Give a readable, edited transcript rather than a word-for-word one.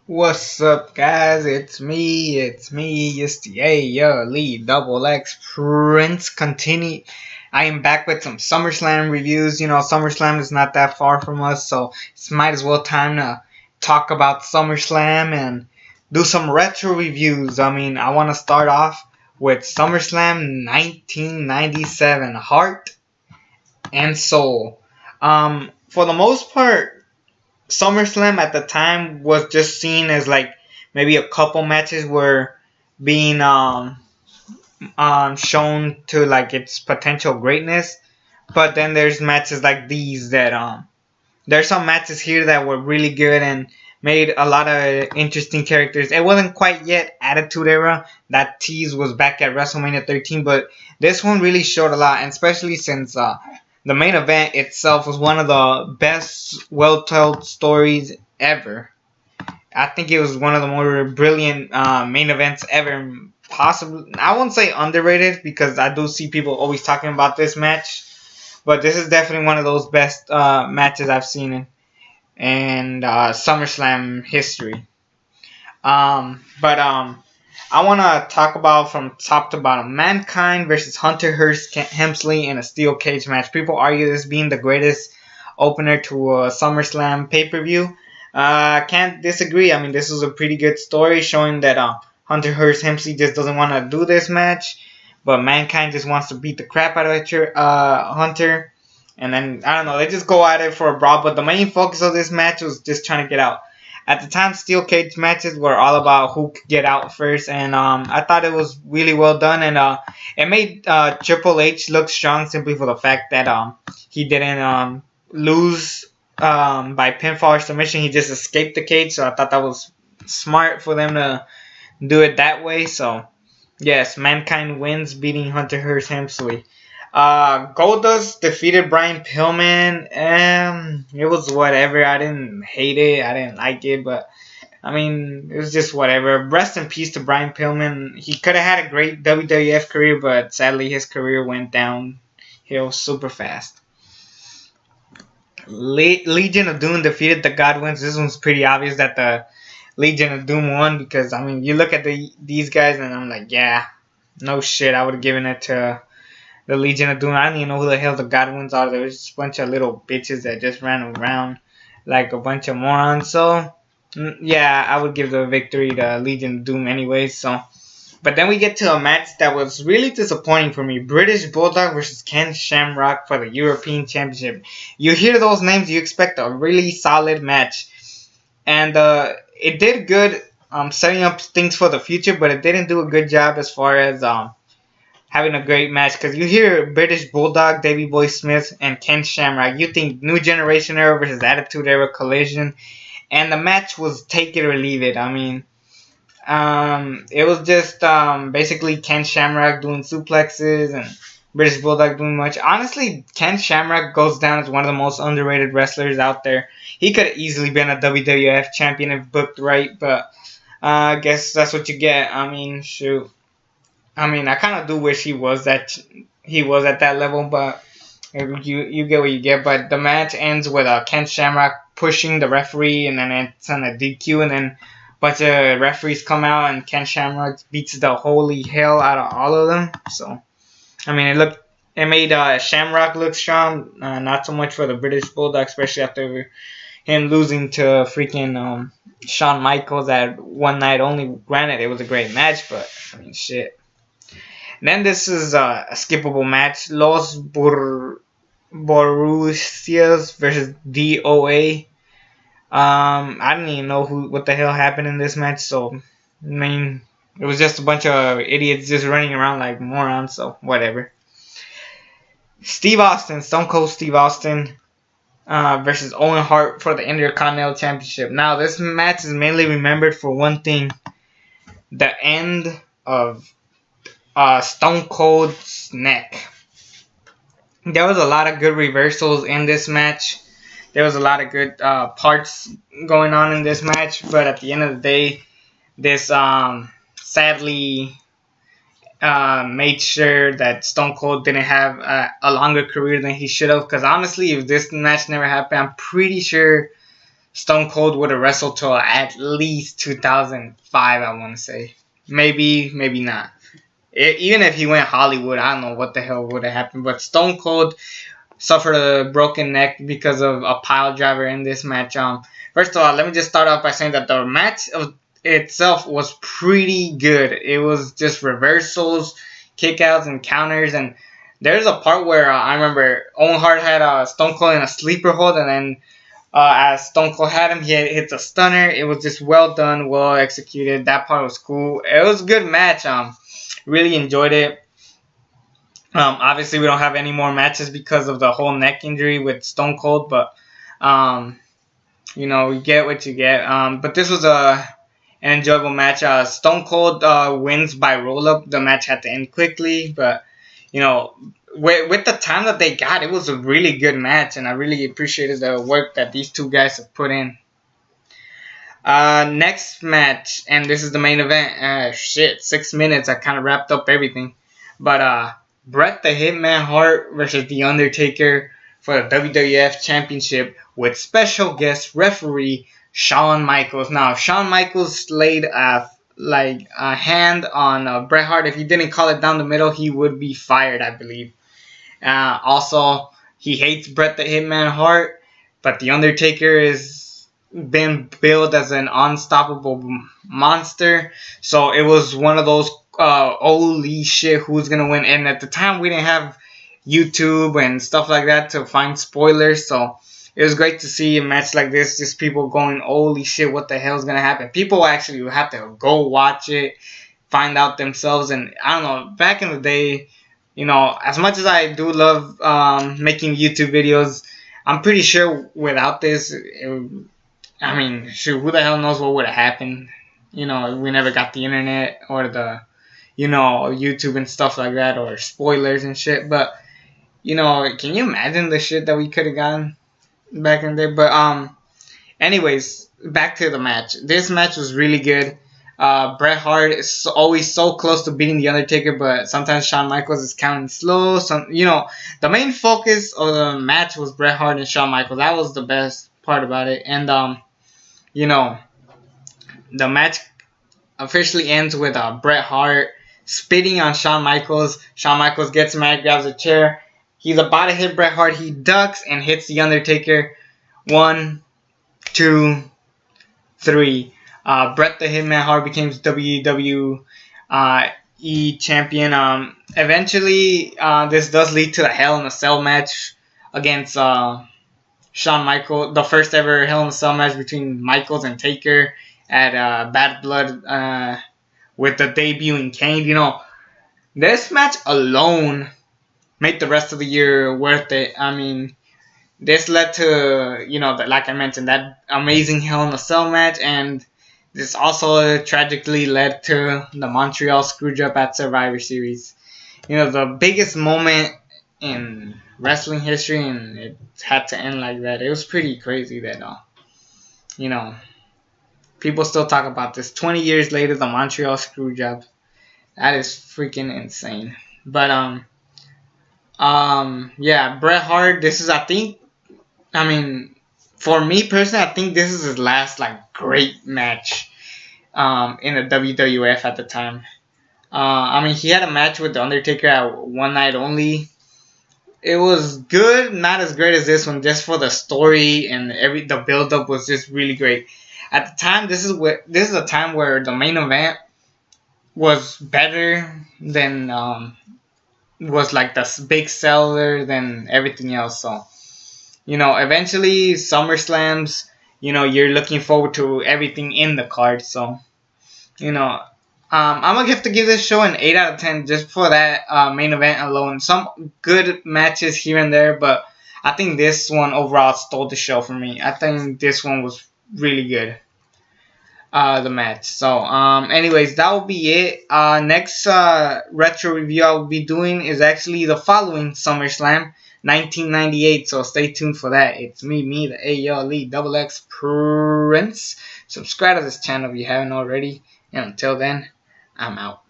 What's up, guys? It's the Lead Double X Prince. I am back with some SummerSlam reviews. SummerSlam is not that far from us, so it's might as well time to talk about SummerSlam and do some retro reviews. I want to start off with SummerSlam 1997, Hart and Soul. For the most part, SummerSlam at the time was just seen as like maybe a couple matches were being shown to like its potential greatness, but then there's matches like these that there's some matches here that were really good and made a lot of interesting characters. It wasn't quite yet Attitude Era. That tease was back at WrestleMania 13, but this one really showed a lot, and especially since the main event itself was one of the best well-told stories ever. I think it was one of the more brilliant main events ever. Possibly, I won't say underrated because I do see people always talking about this match, but this is definitely one of those best matches I've seen in SummerSlam history. But I want to talk about from top to bottom. Mankind versus Hunter Hearst Helmsley in a steel cage match. People argue this being the greatest opener to a SummerSlam pay-per-view. Can't disagree. I mean, this was a pretty good story showing that Hunter Hearst Helmsley just doesn't want to do this match, but Mankind just wants to beat the crap out of Hunter. And then, I don't know, they just go at it for a brawl, but the main focus of this match was just trying to get out. At the time, steel cage matches were all about who could get out first, and I thought it was really well done, and it made Triple H look strong simply for the fact that he didn't lose by pinfall or submission. He just escaped the cage, so I thought that was smart for them to do it that way. So, yes, Mankind wins, beating Hunter Hearst Helmsley. Goldust defeated Brian Pillman. It was whatever. I didn't hate it. I didn't like it, but I mean, it was just whatever. Rest in peace to Brian Pillman. He could have had a great WWF career, but sadly his career went downhill super fast. Legion of Doom defeated the Godwins. This one's pretty obvious that the Legion of Doom won because I mean, you look at these guys and I'm like, yeah, no shit. I would have given it to the Legion of Doom. I don't even know who the hell the Godwins are. There was just a bunch of little bitches that just ran around like a bunch of morons. So, yeah, I would give the victory to Legion of Doom anyway. So, but then we get to a match that was really disappointing for me. British Bulldog versus Ken Shamrock for the European Championship. You hear those names, you expect a really solid match. And it did good setting up things for the future, but it didn't do a good job as far as having a great match, because you hear British Bulldog, Davey Boy Smith, and Ken Shamrock. You think New Generation Era versus Attitude Era collision, and the match was take it or leave it. I mean, it was just basically Ken Shamrock doing suplexes and British Bulldog doing much. Honestly, Ken Shamrock goes down as one of the most underrated wrestlers out there. He could have easily been a WWF champion if booked right, but I guess that's what you get. I mean, shoot. I mean, I kind of do wish he was at that level, but you get what you get. But the match ends with Ken Shamrock pushing the referee, and then it's on a DQ, and then a bunch of referees come out, and Ken Shamrock beats the holy hell out of all of them. So, I mean, it made Shamrock look strong, not so much for the British Bulldog, especially after him losing to freaking Shawn Michaels at one night only. Granted, it was a great match, but I mean, shit. Then this is a skippable match. Los Borussias versus DOA. I didn't even know what the hell happened in this match. So, I mean, it was just a bunch of idiots just running around like morons. So, whatever. Steve Austin, Stone Cold Steve Austin versus Owen Hart for the Intercontinental Championship. Now, this match is mainly remembered for one thing. The end of Stone Cold's neck. There was a lot of good reversals in this match. There was a lot of good parts going on in this match, but at the end of the day, this sadly made sure that Stone Cold didn't have a longer career than he should have. Because honestly, if this match never happened, I'm pretty sure Stone Cold would have wrestled till at least 2005, I want to say. Maybe, maybe not. Even if he went Hollywood, I don't know what the hell would have happened. But Stone Cold suffered a broken neck because of a pile driver in this match. First of all, let me just start off by saying that the match itself was pretty good. It was just reversals, kickouts, and counters. And there's a part where I remember Owen Hart had Stone Cold in a sleeper hold, and then as Stone Cold had him, he hits a stunner. It was just well done, well executed. That part was cool. It was a good match. Really enjoyed it. Obviously, we don't have any more matches because of the whole neck injury with Stone Cold, but you know, you get what you get. But this was an enjoyable match. Stone Cold wins by roll up. The match had to end quickly, but you know, with the time that they got, it was a really good match, and I really appreciated the work that these two guys have put in. Next match, and this is the main event. 6 minutes. I kind of wrapped up everything, but Bret the Hitman Hart versus The Undertaker for the WWF Championship with special guest referee Shawn Michaels. Now, Shawn Michaels laid a hand on Bret Hart. If he didn't call it down the middle, he would be fired, I believe. Also, he hates Bret the Hitman Hart, but The Undertaker is been billed as an unstoppable monster. So it was one of those holy shit, who's gonna win? And at the time, we didn't have YouTube and stuff like that to find spoilers, so it was great to see a match like this. Just people going, holy shit, what the hell's gonna happen? People actually have to go watch it, find out themselves. And I don't know, back in the day, you know, as much as I do love making YouTube videos, I'm pretty sure without this, I mean, shoot, who the hell knows what would have happened? You know, we never got the internet or the, you know, YouTube and stuff like that, or spoilers and shit. But, you know, can you imagine the shit that we could have gotten back in the day? But, anyways, back to the match. This match was really good. Bret Hart is always so close to beating The Undertaker, but sometimes Shawn Michaels is counting slow. You know, the main focus of the match was Bret Hart and Shawn Michaels. That was the best part about it. And, you know, the match officially ends with Bret Hart spitting on Shawn Michaels. Shawn Michaels gets mad, grabs a chair. He's about to hit Bret Hart. He ducks and hits The Undertaker. 1, 2, 3. Bret the Hitman Hart becomes WWE champion. Eventually, this does lead to the Hell in a Cell match against Shawn Michaels. The first ever Hell in a Cell match between Michaels and Taker at Bad Blood with the debuting Kane. You know, this match alone made the rest of the year worth it. I mean, this led to, you know, like I mentioned, that amazing Hell in a Cell match, and this also tragically led to the Montreal Screwjob at Survivor Series. You know, the biggest moment in wrestling history, and it had to end like that. It was pretty crazy that, you know, people still talk about this 20 years later, the Montreal Screwjob. That is freaking insane. But yeah, Bret Hart, this is, I think, I mean, for me personally, I think this is his last great match in the WWF at the time. I mean, he had a match with The Undertaker at One Night Only. It was good, not as great as this one, just for the story and the build up was just really great. At the time, this is a time where the main event was better than was like the big seller than everything else. So, you know, eventually SummerSlams, you know, you're looking forward to everything in the card. So, you know, I'm going to have to give this show an 8 out of 10 just for that main event alone. Some good matches here and there, but I think this one overall stole the show for me. I think this one was really good, the match. So, anyways, that will be it. Next retro review I will be doing is actually the following SummerSlam, 1998. So stay tuned for that. It's me, the ALE XX Prince. Subscribe to this channel if you haven't already. And until then, I'm out.